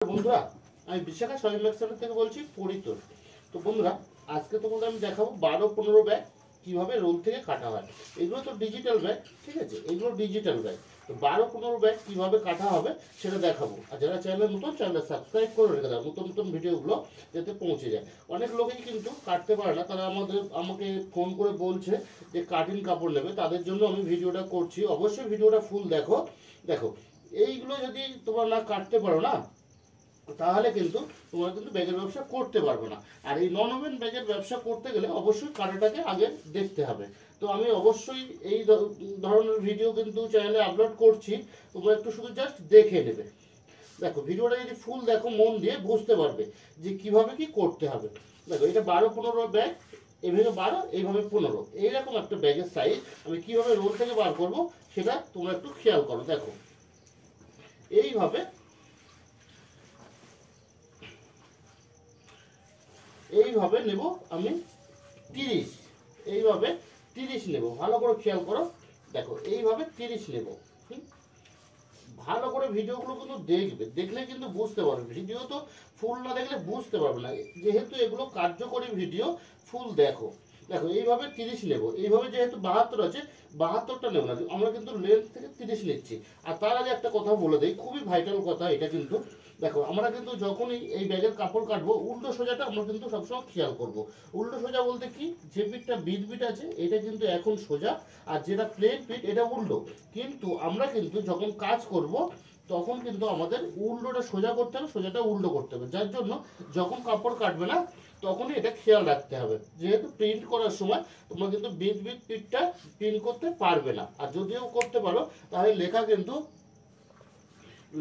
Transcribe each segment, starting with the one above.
বন্ধুরা, আমি Bishakha shopping centre থেকে বলছি পরিতোষ। তো বন্ধুরা, আজকে তোমাদের আমি দেখাবো 12-15 ব্যাগ কিভাবে রোল থেকে কাটা হয়। এগুলো তো ডিজিটাল ব্যাগ, ঠিক আছে, এগুলো ডিজিটাল ব্যাগ। তো 12-15 ব্যাগ কিভাবে কাটা হবে সেটা দেখাবো। আর যারা চ্যানেলে নতুন, চ্যানেলটা সাবস্ক্রাইব করে রেখে দাও, নতুন নতুন ভিডিওগুলো যাতে পৌঁছে যায়। অনেক লোকেই কিন্তু কাটতে পারে না, তারা আমাকে ফোন করে বলছে যে কাটিং কাপড় নেবে, তাদের জন্য আমি ভিডিওটা করছি। অবশ্যই ভিডিওটা ফুল দেখো। দেখো, এইগুলো যদি তোমরা না কাটতে পারো না, তাহলে কিন্তু তোমরা কিন্তু ব্যাগের ব্যবসা করতে পারবে না। আর এই নন ওভেন ব্যাগের ব্যবসা করতে গেলে অবশ্যই কাটাটাকে আগে দেখতে হবে। তো আমি অবশ্যই এই ধরনের ভিডিও কিন্তু চ্যানেলে আপলোড করছি, তোমরা একটু শুধু জাস্ট দেখে নেবে। দেখো, ভিডিওটা যদি ফুল দেখো মন দিয়ে, বুঝতে পারবে যে কিভাবে কি করতে হবে। দেখো, এটা 12-15 ব্যাগ, এইভাবে 12, এইভাবে 15, এইরকম একটা ব্যাগের সাইজ। আমি কিভাবে রোল থেকে বার করব সেটা তোমরা একটু খেয়াল করো। দেখো, এইভাবে এইভাবে নেব আমি 30, এইভাবে 30 নেব। ভালো করে খেয়াল করো। দেখো, এইভাবে 30 নেব। ভালো করে ভিডিওগুলো কিন্তু দেখবে, দেখলে কিন্তু বুঝতে পারবে। ভিডিও তো ফুল না দেখলে বুঝতে পারবে না, যেহেতু এগুলো কার্যকরী ভিডিও, ফুল দেখো। দেখো, এইভাবে 30 নেব। এইভাবে যেহেতু 72 আছে, 72টা নেব না, আমরা কিন্তু লেন্থ থেকে 30 নিচ্ছি। আর তার আগে একটা কথা বলে দিই, খুবই ভাইটাল কথা এটা কিন্তু। দেখো, আমরা কিন্তু যখনই এই ব্যাগের কাপড় কাটবো, উল্টো সোজাটা আমরা কিন্তু সবসময় খেয়াল করব। উল্টো সোজা বলতে কি, যে পিঠটা বিট আছে এটা কিন্তু এখন সোজা, আর যেটা প্লেন পিঠ এটা উল্টো। কিন্তু আমরা কিন্তু যখন কাজ করব তখন কিন্তু আমাদের উল্টোটা সোজা করতে হবে, সোজাটা উল্টো করতে হবে। যার জন্য যখন কাপড় কাটবে না তখনই এটা খেয়াল রাখতে হবে। যেহেতু প্রিন্ট করার সময় তোমরা কিন্তু বিট পিঠটা প্রিন্ট করতে পারবে না, আর যদিও করতে পারো তাহলে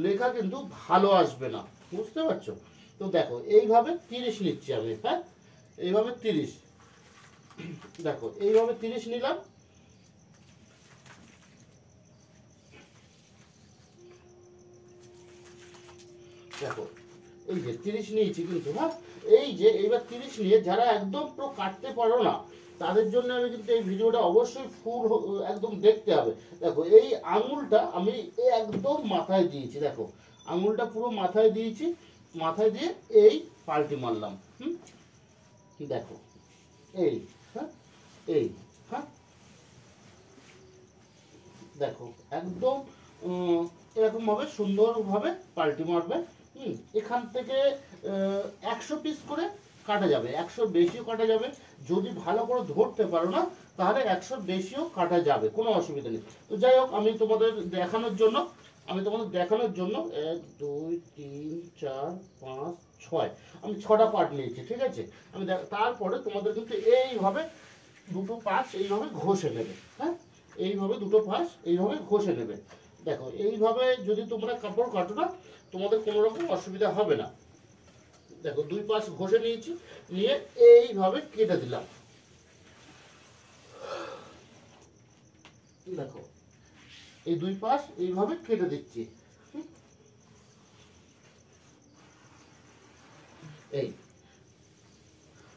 লেখা কিন্তু ভালো আসবে না, বুঝতে পারছো? তো দেখো, এইভাবে 30 নিচ্ছি আমি। হ্যাঁ, এইভাবে 30। দেখো, এইভাবে 30 নিলাম। দেখো, এই যে 30 নিয়েছি কিন্তু। হ্যাঁ, এই যে এইবার 30 নিয়ে যারা একদম পুরো কাটতে পারো না, তাদের জন্য আমি কিন্তু এই ভিডিওটা অবশ্যই ফুল একদম দেখতে হবে। দেখো, এই আঙুলটা আমি একদম মাথায় দিয়েছি। দেখো, আঙুলটা পুরো মাথায় দিয়েছি, মাথায় দিয়ে এই পাল্টি মারলাম। দেখো, এই, হ্যাঁ, এই, হ্যাঁ, দেখো, একদম এরকম ভাবে সুন্দরভাবে পাল্টি মারবে। এখান থেকে 100 পিস করে কাটা যাবে, 100 বেশিও কাটা যাবে। যদি ভালো করে ধরতে পারো না তাহলে 100 বেশিও কাটা যাবে, কোনো অসুবিধা নেই। তো যাই হোক, আমি তোমাদের দেখানোর জন্য 1 2 3 4 5 6, আমি 6টা পার্ট নিয়েছি, ঠিক আছে। তারপরে তোমাদের কিন্তু এইভাবে দুটো পাশ এইভাবে ঘষে নেবে। হ্যাঁ, এইভাবে দুটো পাশ এইভাবে ঘষে নেবে। দেখো, এইভাবে যদি তোমরা কাপড় কাটো না, তোমাদের কোনো রকম অসুবিধা হবে না। দেখো, দুই পাশ ঘষে নিয়েছি, নিয়ে এইভাবে কেটে দিলাম। দেখো, এই দুই পাশ এইভাবে কেটে দিচ্ছি। এই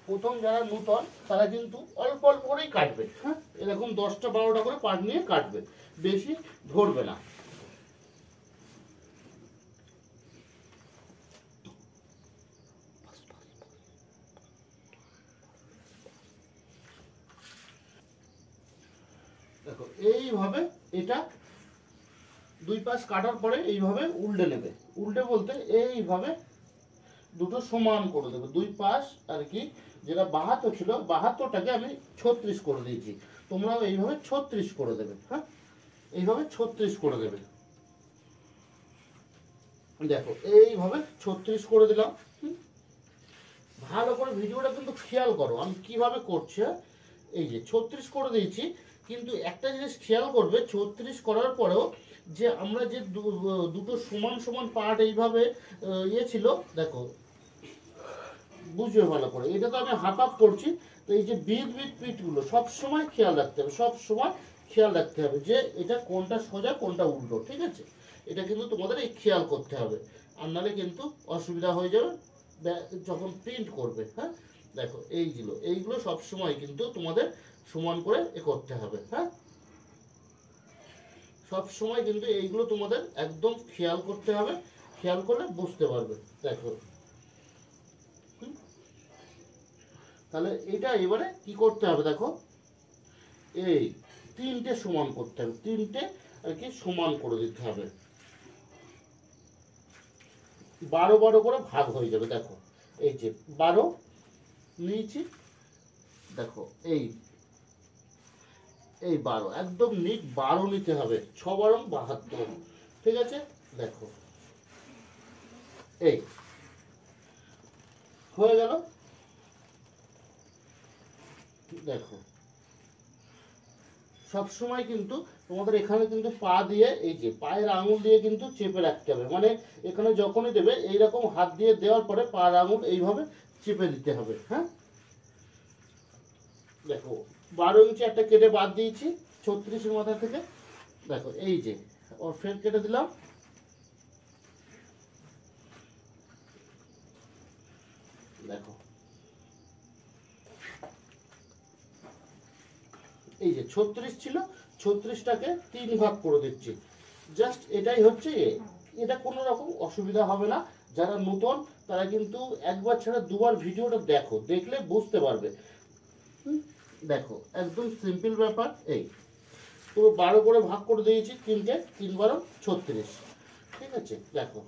প্রথম যারা নূতন তারা কিন্তু অল্প অল্প করেই কাটবে। হ্যাঁ, এরকম 10টা 12টা করে পার্ট নিয়ে কাটবে, বেশি ধরবে না। দেখো, এইভাবে এটা দুই পাশ কাটার পরে এইভাবে উল্টে নেবে। উল্টে বলতে এইভাবে দুটো সমান করে দেবে, দুই পাশ আর কি। যেটা 72 ছিল, 72টাকে আমি 36 করে দিয়েছি। তোমরাও এইভাবে 36 করে দেবে। হ্যাঁ, এইভাবে 36 করে দেবে। দেখো, এইভাবে 36 করে দিলাম। ভালো করে ভিডিওটা কিন্তু খেয়াল করো আমি কিভাবে করছি। এই যে 36 করে দিয়েছি, কিন্তু একটা জিনিস খেয়াল করবে, 36 করার পরেও যে আমরা যে দুটো সমান সমান পার্ট এইভাবে ছিল, দেখো, বুঝবে ভালো করে। এটা তো আমি হাফ হাফ করছি। তো এই যে পিঠগুলো সবসময় খেয়াল রাখতে হবে, সবসময় খেয়াল রাখতে হবে যে এটা কোনটা সোজা কোনটা উল্টো, ঠিক আছে। এটা কিন্তু তোমাদের এই খেয়াল করতে হবে, আর নাহলে কিন্তু অসুবিধা হয়ে যাবে যখন প্রিন্ট করবে। হ্যাঁ, দেখো, এইগুলো সবসময় কিন্তু তোমাদের সমান করে করতে হবে। হ্যাঁ, সব সময় কিন্তু এইগুলো তোমাদের একদম খেয়াল করতে হবে। খেয়াল করলে বুঝতে পারবে। দেখো তাহলে এটা এবারে কি করতে হবে, দেখো এই তিনটে সমান করতে হবে, তিনটে আর কি সমান করে দিতে হবে, 12 করে ভাগ হয়ে যাবে। দেখো এই যে 12 নিয়েছি, দেখো এই 12 একদম নিট 12 নিতে হবে, 6×12, ঠিক আছে। দেখো এই হয়ে গেল। দেখো সবসময় কিন্তু তোমাদের এখানে কিন্তু পা দিয়ে, এই যে পায়ের আঙুল দিয়ে কিন্তু চেপে রাখতে হবে, মানে এখানে যখনই দেবে এইরকম হাত দিয়ে দেওয়ার পরে পায়ের আঙুল এইভাবে চেপে দিতে হবে। হ্যাঁ দেখো 12 ইঞ্চি একটা কেটে বাদ দিয়েছি 36-এর মাথা থেকে। দেখো এই যে ওর ফের কেটে দিলাম। দেখো এই যে 36 ছিল, 36টাকে 3 ভাগ করে দিচ্ছি, জাস্ট এটাই হচ্ছে এটা কোনো রকম অসুবিধা হবে না। যারা নতুন তারা কিন্তু একবার ছাড়া দুবার ভিডিওটা দেখো, দেখলে বুঝতে পারবে। দেখো একদম সিম্পল ব্যাপার। এই পুরো 12 করে ভাগ করে দিয়েছি, 3কে 3×12 = 36, ঠিক আছে। দেখো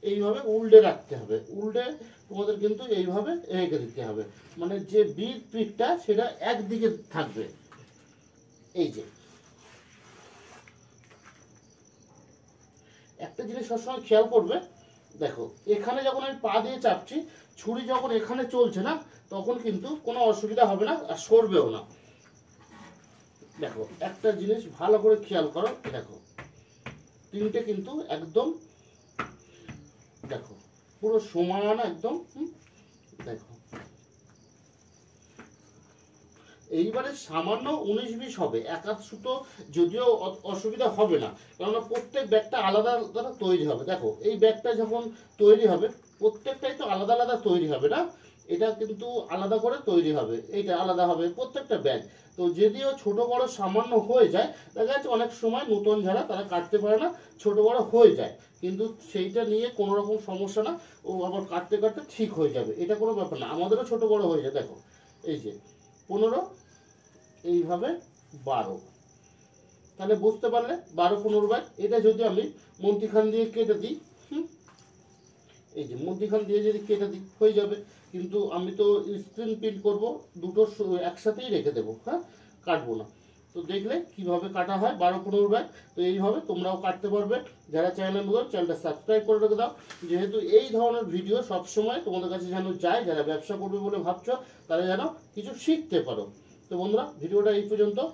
এইভাবে উল্টে রাখতে হবে, উল্টে তোমাদের কিন্তু এইভাবে রেখে দিতে হবে, মানে যে বীর পিঠটা সেটা একদিকে থাকবে। এই যে একটা জিনিস সবসময় খেয়াল করবে, দেখো এখানে যখন আমি পা দিয়ে চাপছি, ছুরি যখন এখানে চলছে না, তখন কিন্তু কোনো অসুবিধা হবে না আর সরবেও না। দেখো একটা জিনিস ভালো করে খেয়াল করো, দেখো তিনটে কিন্তু একদম, দেখো পুরো সমান একদম। দেখো এইবারে সামান্য 19-20 হবে, এক আধ সুতো যদিও অসুবিধা হবে না, কেননা প্রত্যেক ব্যাগটা আলাদা আলাদা তৈরি হবে। দেখো এই ব্যাগটা যখন তৈরি হবে প্রত্যেকটাই তো আলাদা আলাদা তৈরি হবে না, এটা কিন্তু আলাদা করে তৈরি হবে, এইটা আলাদা হবে প্রত্যেকটা ব্যাগ। তো যদিও ছোট বড় সামান্য হয়ে যায়, দেখা যাচ্ছে অনেক সময় নতুন যারা তারা কাটতে পারে না, ছোট বড় হয়ে যায়, কিন্তু সেইটা নিয়ে কোনো রকম সমস্যা না, ও আবার কাটতে কাটতে ঠিক হয়ে যাবে, এটা কোনো ব্যাপার না। আমাদেরও ছোট বড় হয়ে যায়। দেখো এই যে 15, এইভাবে 12, তাহলে বুঝতে পারলে 12-15 ব্যাগ। এটা যদি আমি মন্তিখান দিয়ে কেটে দিই, এই যে মন্তিখান দিয়ে যদি কেটে দিই হয়ে যাবে, কিন্তু আমি তো স্ক্রিন প্রিন্ট করবো, দুটো একসাথেই রেখে দেবো, হ্যাঁ কাটবো না। তো দেখলে কিভাবে কাটা হয় 12-15 ব্যাগ। তো এইভাবে তোমরাও কাটতে পারবে। যারা চ্যানেল নতুন, চ্যানেলটা সাবস্ক্রাইব করে রেখে দাও, যেহেতু এই ধরনের ভিডিও সবসময় তোমাদের কাছে যেন যায়, যারা ব্যবসা করবে বলে ভাবছো তারা যেন কিছু শিখতে পারো। তো বন্ধুরা ভিডিওটা এই পর্যন্ত।